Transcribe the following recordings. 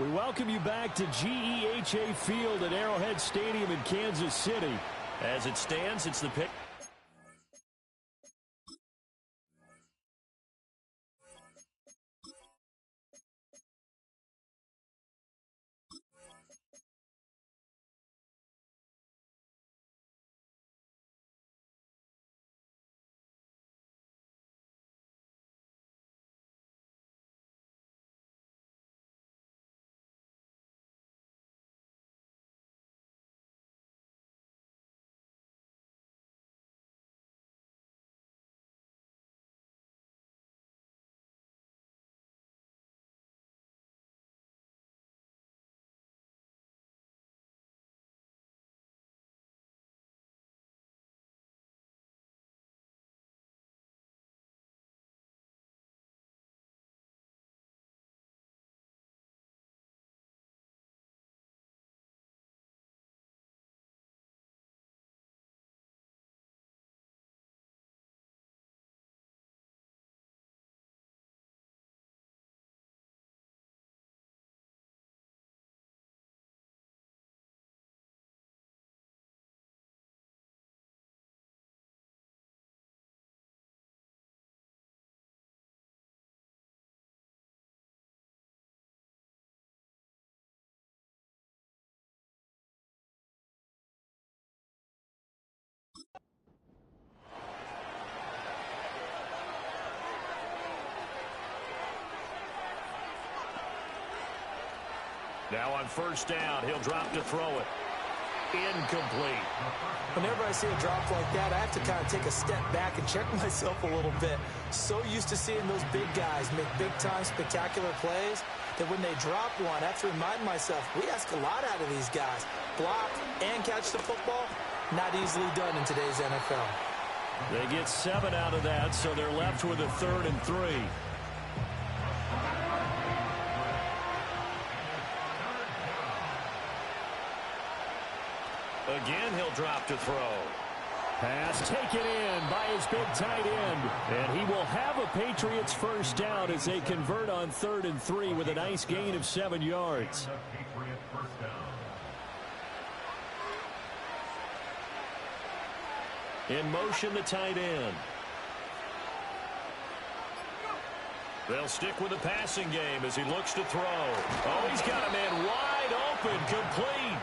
We welcome you back to GEHA Field at Arrowhead Stadium in Kansas City. As it stands, it's the pick. Now on first down, he'll drop to throw it. Incomplete. Whenever I see a drop like that, I have to kind of take a step back and check myself a little bit. So used to seeing those big guys make big-time spectacular plays that when they drop one, I have to remind myself, we ask a lot out of these guys. Block and catch the football, not easily done in today's NFL. They get 7 out of that, so they're left with a 3rd and 3. Again, he'll drop to throw. Pass taken in by his big tight end. And he will have a Patriots first down as they convert on 3rd and 3 with a nice gain of 7 yards. In motion, the tight end. They'll stick with the passing game as he looks to throw. Oh, he's got a man wide open, complete.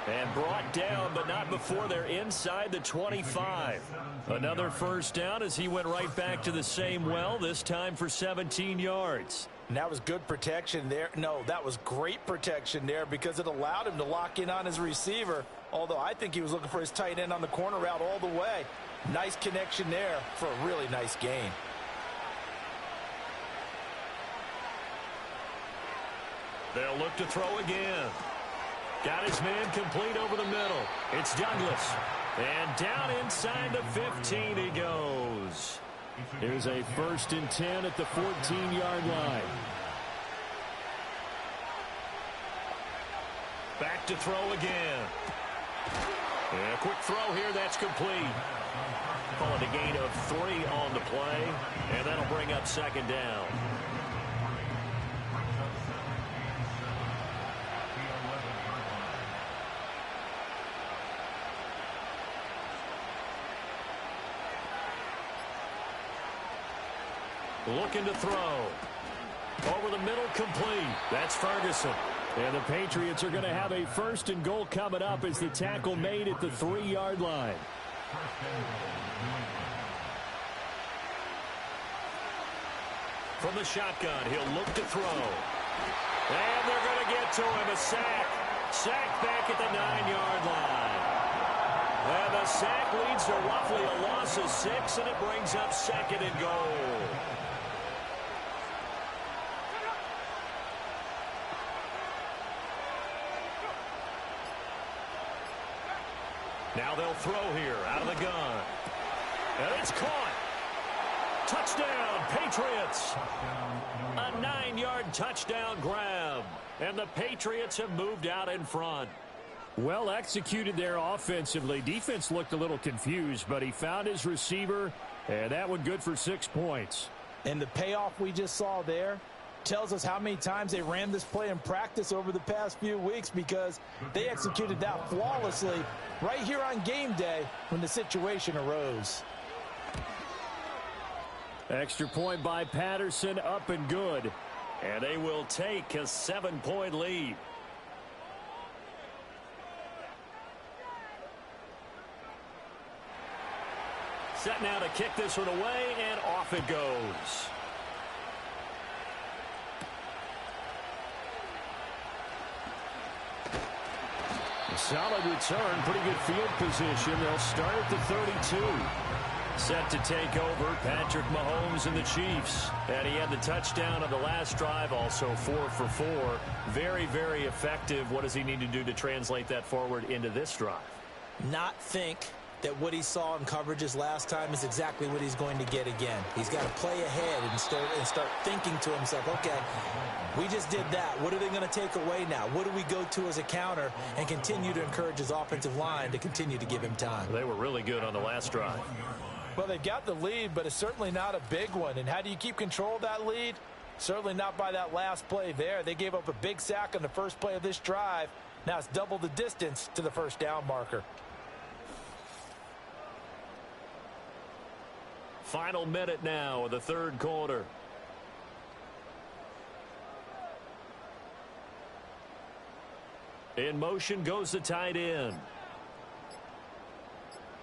And brought down, but not before they're inside the 25. Another first down as he went right back to the same well, this time for 17 yards. And that was good protection there. No, that was great protection there because it allowed him to lock in on his receiver, although I think he was looking for his tight end on the corner route all the way. Nice connection there for a really nice gain. They'll look to throw again. Got his man complete over the middle. It's Douglas. And down inside the 15 he goes. Here's a 1st and 10 at the 14-yard line. Back to throw again. And a quick throw here, that's complete. Call it a gain of 3 on the play, and that'll bring up 2nd down. Looking to throw. Over the middle, complete. That's Ferguson. And the Patriots are going to have a 1st and goal coming up as the tackle made at the 3-yard line. From the shotgun, he'll look to throw. And they're going to get to him. A sack. Sack back at the 9-yard line. And the sack leads to roughly a loss of 6, and it brings up 2nd and goal. Now they'll throw here out of the gun. And it's caught. Touchdown, Patriots. A 9-yard touchdown grab. And the Patriots have moved out in front. Well executed there offensively. Defense looked a little confused, but he found his receiver, and that one good for 6 points. And the payoff we just saw there, Tells us how many times they ran this play in practice over the past few weeks, because they executed that flawlessly right here on game day when the situation arose. Extra point by Patterson, up and good. And they will take a 7-point lead. Set now to kick this one away, and off it goes. A solid return, pretty good field position. They'll start at the 32. Set to take over, Patrick Mahomes and the Chiefs. And he had the touchdown on the last drive, also 4 for 4. Very, very effective. What does he need to do to translate that forward into this drive? Not think that what he saw in coverages last time is exactly what he's going to get again. He's got to play ahead and start thinking to himself, okay, we just did that. What are they going to take away now? What do we go to as a counter? And continue to encourage his offensive line to continue to give him time. They were really good on the last drive. Well, they got the lead, but it's certainly not a big one. And how do you keep control of that lead? Certainly not by that last play there. They gave up a big sack on the first play of this drive. Now it's double the distance to the first down marker. Final minute now of the third quarter. In motion goes the tight end.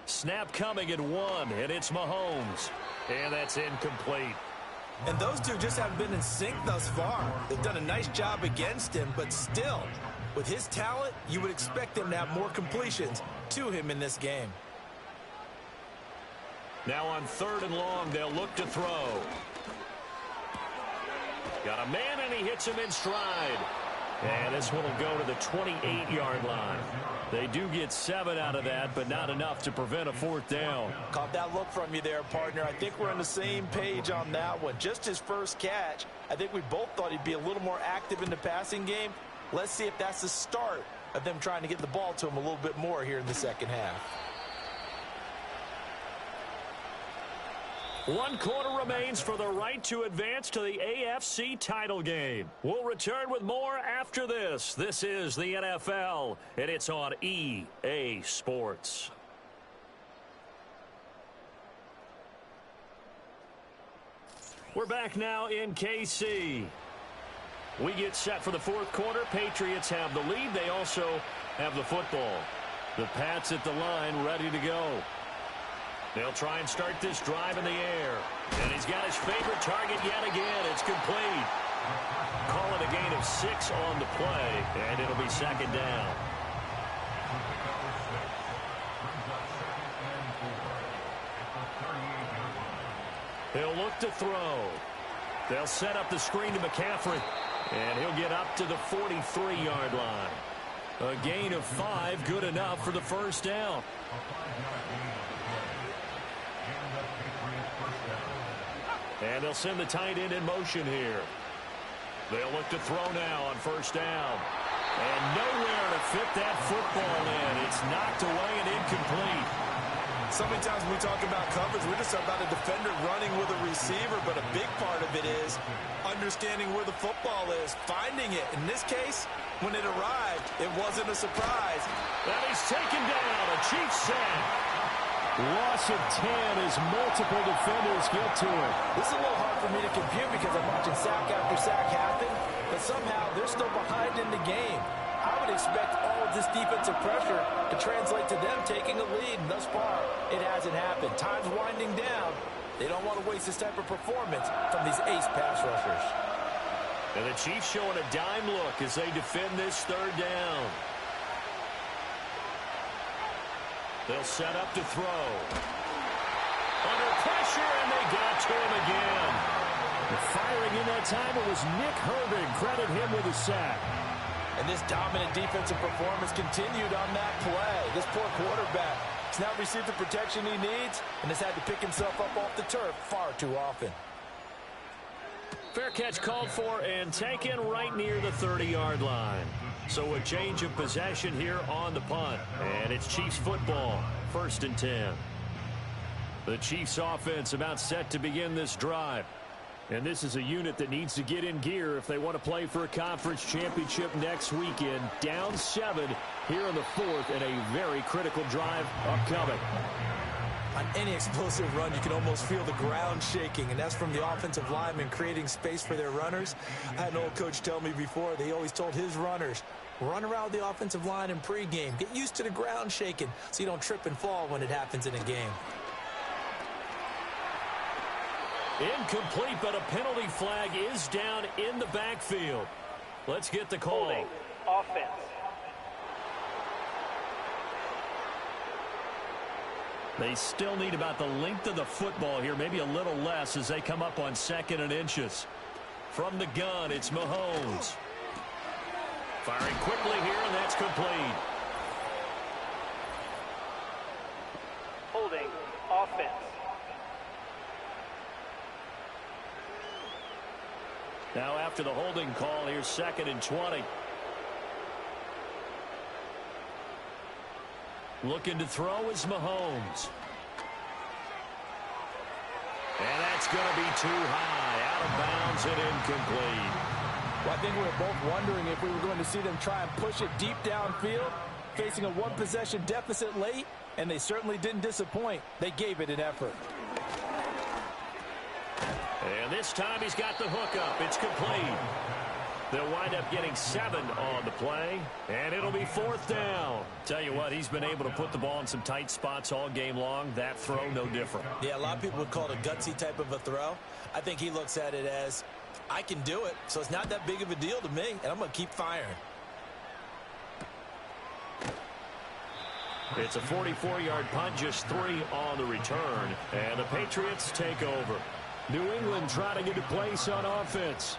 Snap coming at 1, and it's Mahomes. And that's incomplete. And those two just haven't been in sync thus far. They've done a nice job against him, but still, with his talent, you would expect them to have more completions to him in this game. Now on 3rd and long, they'll look to throw. Got a man, and he hits him in stride. And this one will go to the 28-yard line. They do get 7 out of that, but not enough to prevent a 4th down. Caught that look from you there, partner. I think we're on the same page on that one. Just his first catch, I think we both thought he'd be a little more active in the passing game. Let's see if that's the start of them trying to get the ball to him a little bit more here in the second half. 1 quarter remains for the right to advance to the AFC title game. We'll return with more after this. This is the NFL, and it's on EA Sports. We're back now in KC. We get set for the 4th quarter. Patriots have the lead. They also have the football. The Pats at the line, ready to go. They'll try and start this drive in the air. And he's got his favorite target yet again. It's complete. Call it a gain of 6 on the play, and it'll be 2nd down. He'll look to throw. They'll set up the screen to McCaffrey, and he'll get up to the 43-yard line. A gain of 5, good enough for the 1st down. And they'll send the tight end in motion here. They'll look to throw now on 1st down. And nowhere to fit that football in. It's knocked away and incomplete. So many times when we talk about coverage, we're just about a defender running with a receiver, but a big part of it is understanding where the football is, finding it. In this case, when it arrived, it wasn't a surprise. And he's taken down. A Chiefs sack. Loss of 10 as multiple defenders get to it. This is a little hard for me to compute because I'm watching sack after sack happen, but somehow they're still behind in the game. I would expect all of this defensive pressure to translate to them taking a lead, and thus far, it hasn't happened. Time's winding down. They don't want to waste this type of performance from these ace pass rushers. And the Chiefs showing a dime look as they defend this 3rd down. They'll set up to throw. Under pressure, and they got to him again. Firing in that time, it was Nick Herbig. Credit him with a sack. And this dominant defensive performance continued on that play. This poor quarterback has now received the protection he needs and has had to pick himself up off the turf far too often. Fair catch called for and taken right near the 30-yard line. So a change of possession here on the punt. And it's Chiefs football, 1st and 10. The Chiefs offense about set to begin this drive. And this is a unit that needs to get in gear if they want to play for a conference championship next weekend. Down 7 here in the 4th and a very critical drive upcoming. On any explosive run, you can almost feel the ground shaking, and that's from the offensive linemen creating space for their runners. I had an old coach tell me before, they always told his runners, run around the offensive line in pregame. Get used to the ground shaking so you don't trip and fall when it happens in a game. Incomplete, but a penalty flag is down in the backfield. Let's get the call. Holding. Offense. They still need about the length of the football here, maybe a little less as they come up on 2nd and inches. From the gun, it's Mahomes. Firing quickly here, and that's complete. Holding. Offense. Now after the holding call, here's 2nd and 20. Looking to throw is Mahomes. And that's going to be too high. Out of bounds and incomplete. Well, I think we were both wondering if we were going to see them try and push it deep downfield, facing a one-possession deficit late, and they certainly didn't disappoint. They gave it an effort. And this time he's got the hook up. It's complete. They'll wind up getting 7 on the play, and it'll be 4th down. Tell you what, he's been able to put the ball in some tight spots all game long. That throw, no different. Yeah, a lot of people would call it a gutsy type of a throw. I think he looks at it as, I can do it, so it's not that big of a deal to me, and I'm going to keep firing. It's a 44-yard punt, just 3 on the return, and the Patriots take over. New England trying to get a place on offense.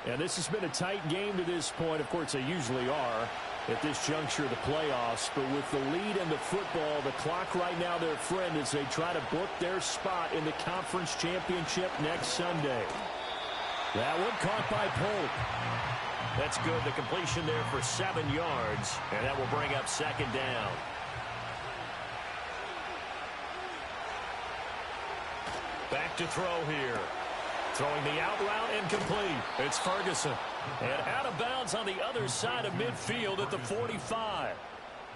And this has been a tight game to this point. Of course, they usually are at this juncture of the playoffs. But with the lead in the football, the clock right now their friend as they try to book their spot in the conference championship next Sunday. That one caught by Polk. That's good. The completion there for 7 yards. And that will bring up 2nd down. Back to throw here. Throwing the out route incomplete. It's Ferguson. And out of bounds on the other side of midfield at the 45.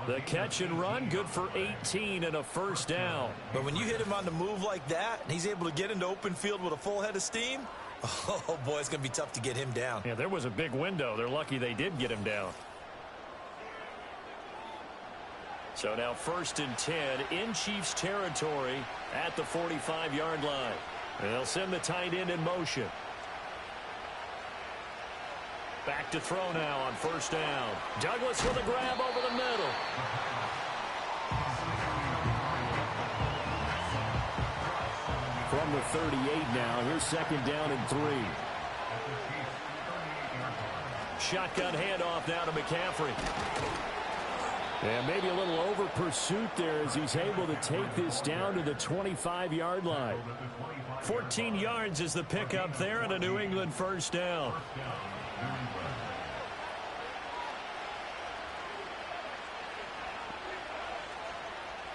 The catch and run, good for 18 and a 1st down. But when you hit him on the move like that, and he's able to get into open field with a full head of steam, oh, boy, it's going to be tough to get him down. Yeah, there was a big window. They're lucky they did get him down. So now 1st and 10 in Chiefs territory at the 45-yard line. And they'll send the tight end in motion. Back to throw now on 1st down. Douglas with a grab over the middle. From the 38 now, here's 2nd down and 3. Shotgun handoff now to McCaffrey. And maybe a little over pursuit there as he's able to take this down to the 25-yard line. 14 yards is the pickup there and a New England 1st down.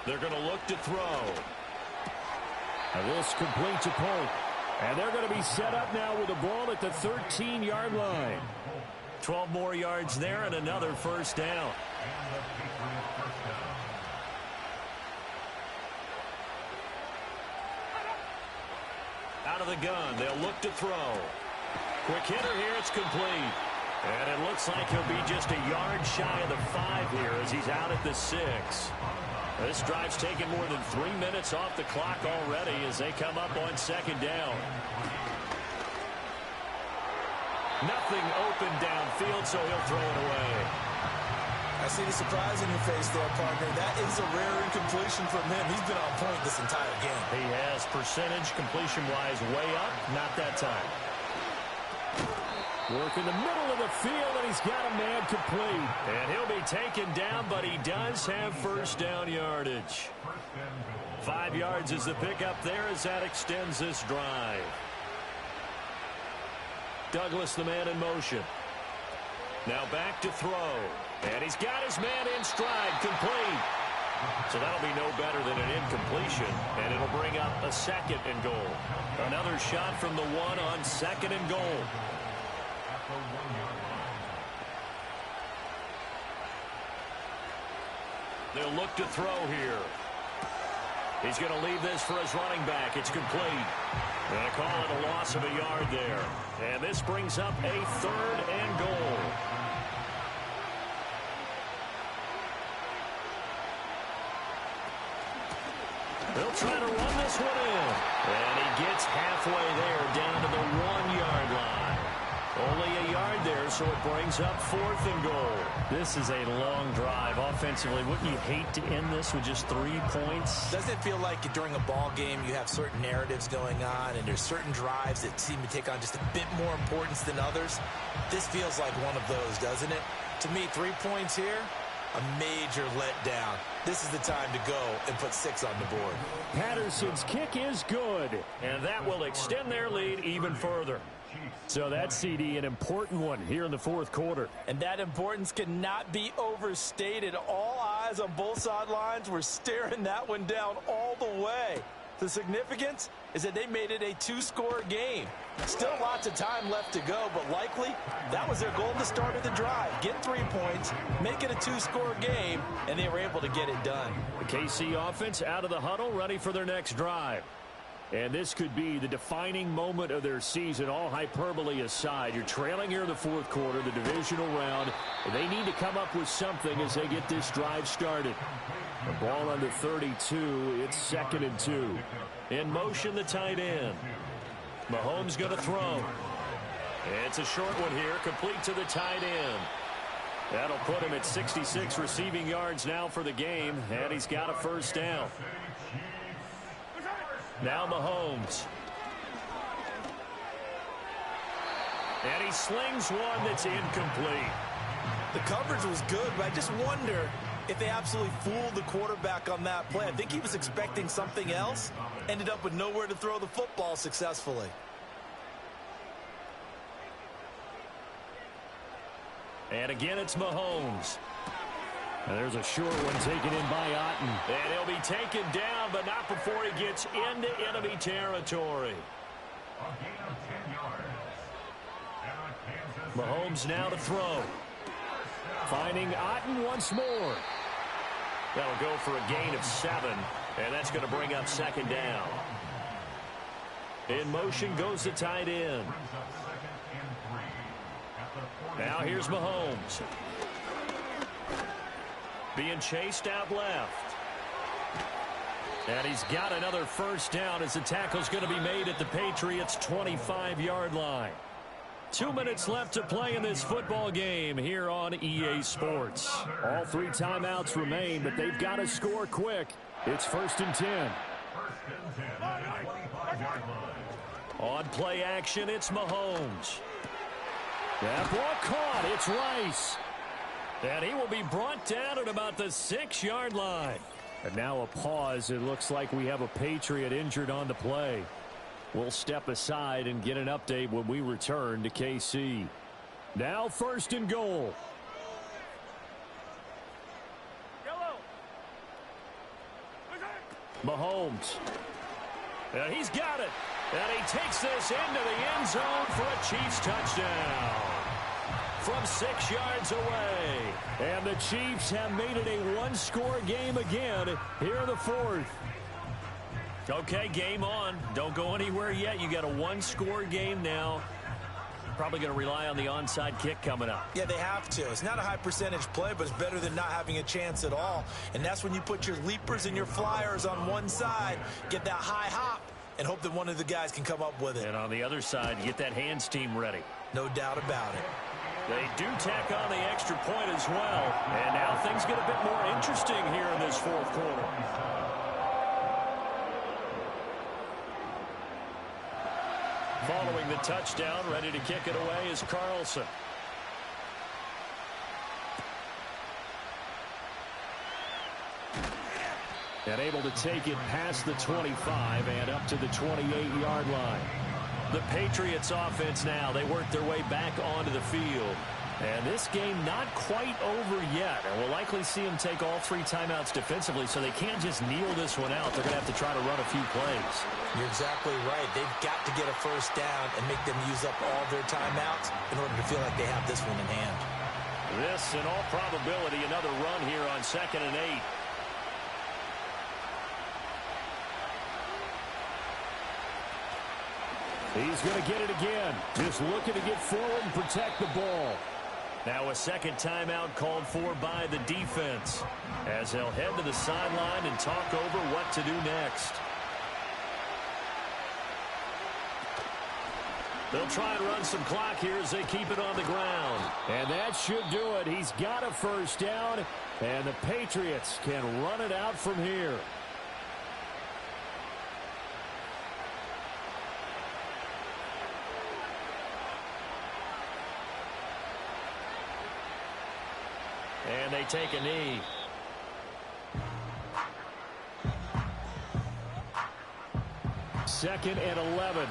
They're going to look to throw. And this complete to Polk. And they're going to be set up now with the ball at the 13-yard line. 12 more yards there and another 1st down. Out of the gun, they'll look to throw. Quick hitter here, it's complete. And it looks like he'll be just a yard shy of the 5 here as he's out at the 6. This drive's taken more than 3 minutes off the clock already as they come up on 2nd down. Nothing open downfield, so he'll throw it away. I see the surprise in your face there, partner. That is a rare incompletion from him. He's been on point this entire game. He has percentage completion-wise way up. Not that time. Work in the middle of the field, and he's got a man complete. And he'll be taken down, but he does have 1st down yardage. 5 yards is the pickup there as that extends this drive. Douglas, the man in motion. Now back to throw. And he's got his man in stride, complete. So that'll be no better than an incompletion, and it'll bring up a 2nd and goal. Another shot from the 1 on 2nd and goal. They'll look to throw here. He's going to leave this for his running back. It's complete. Going to call it a loss of a yard there. And this brings up a 3rd and goal. They'll try to run this one in. And he gets halfway there down to the 1-yard line. Only a yard there, so it brings up 4th and goal. This is a long drive. Offensively, wouldn't you hate to end this with just 3 points? Doesn't it feel like during a ball game you have certain narratives going on and there's certain drives that seem to take on just a bit more importance than others? This feels like one of those, doesn't it? To me, 3 points here, a major letdown. This is the time to go and put 6 on the board. Patterson's kick is good, and that will extend their lead even further. So that CD, an important one here in the 4th quarter. And that importance cannot be overstated. All eyes on both sidelines were staring that one down all the way. The significance is that they made it a 2-score game. Still lots of time left to go, but likely that was their goal at the start of the drive. Get 3 points, make it a 2-score game, and they were able to get it done. The KC offense out of the huddle, ready for their next drive. And this could be the defining moment of their season, all hyperbole aside. You're trailing here in the 4th quarter, the divisional round. They need to come up with something as they get this drive started. The ball under 32. It's 2nd and 2. In motion, the tight end. Mahomes going to throw. It's a short one here, complete to the tight end. That'll put him at 66 receiving yards now for the game, and he's got a 1st down. Now Mahomes. And he slings one that's incomplete. The coverage was good, but I just wonder if they absolutely fooled the quarterback on that play. I think he was expecting something else. Ended up with nowhere to throw the football successfully. And again, it's Mahomes. And there's a short one taken in by Otten. And he'll be taken down, but not before he gets into enemy territory. Mahomes now to throw. Finding Otten once more. That'll go for a gain of 7, and that's going to bring up 2nd down. In motion goes the tight end. Now here's Mahomes. Being chased out left. And he's got another 1st down as the tackle's going to be made at the Patriots' 25-yard line. 2 minutes left to play in this football game here on EA Sports. All 3 timeouts remain, but they've got to score quick. It's 1st and 10. On play action, it's Mahomes. That ball caught. It's Rice. And he will be brought down at about the 6-yard line. And now a pause. It looks like we have a Patriot injured on the play. We'll step aside and get an update when we return to KC. Now 1st and goal. Mahomes. And he's got it. And he takes this into the end zone for a Chiefs touchdown. From 6 yards away. And the Chiefs have made it a 1-score game again here in the 4th. Okay, game on. Don't go anywhere yet. You got a 1-score game now. Probably going to rely on the onside kick coming up. Yeah, they have to. It's not a high percentage play, but it's better than not having a chance at all. And that's when you put your leapers and your flyers on one side, get that high hop, and hope that one of the guys can come up with it. And on the other side, you get that hands team ready. No doubt about it. They do tack on the extra point as well. And now things get a bit more interesting here in this 4th quarter. Following the touchdown, ready to kick it away is Carlson. And able to take it past the 25 and up to the 28-yard line. The Patriots offense now, they work their way back onto the field. And this game not quite over yet. And we'll likely see them take all 3 timeouts defensively, so they can't just kneel this one out. They're going to have to try to run a few plays. You're exactly right. They've got to get a first down and make them use up all their timeouts in order to feel like they have this one in hand. This, in all probability, another run here on 2nd and 8. He's going to get it again. Just looking to get forward and protect the ball. Now a second timeout called for by the defense as they'll head to the sideline and talk over what to do next. They'll try and run some clock here as they keep it on the ground. And that should do it. He's got a first down, and the Patriots can run it out from here. And they take a knee. Second and 11.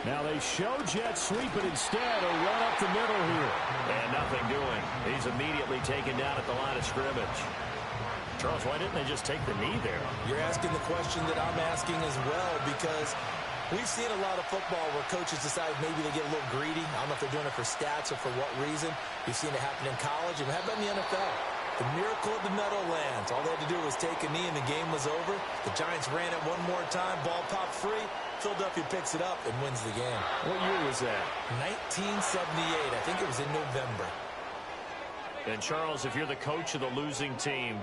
Now they show jet sweep, but instead a run up the middle here. And nothing doing. He's immediately taken down at the line of scrimmage. Charles, why didn't they just take the knee there? You're asking the question that I'm asking as well, because we've seen a lot of football where coaches decide maybe they get a little greedy. I don't know if they're doing it for stats or for what reason. We've seen it happen in college, and how about in the NFL? The miracle of the Meadowlands. All they had to do was take a knee, and the game was over. The Giants ran it one more time. Ball popped free. Philadelphia picks it up and wins the game. What year was that? 1978. I think it was in November. And, Charles, if you're the coach of the losing team,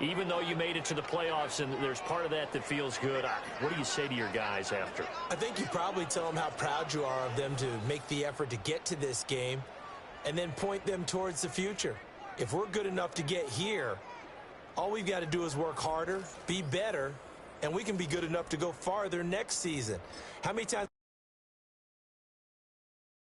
even though you made it to the playoffs and there's part of that that feels good, what do you say to your guys after? I think you probably tell them how proud you are of them to make the effort to get to this game and then point them towards the future. If we're good enough to get here, all we've got to do is work harder, be better, and we can be good enough to go farther next season. How many times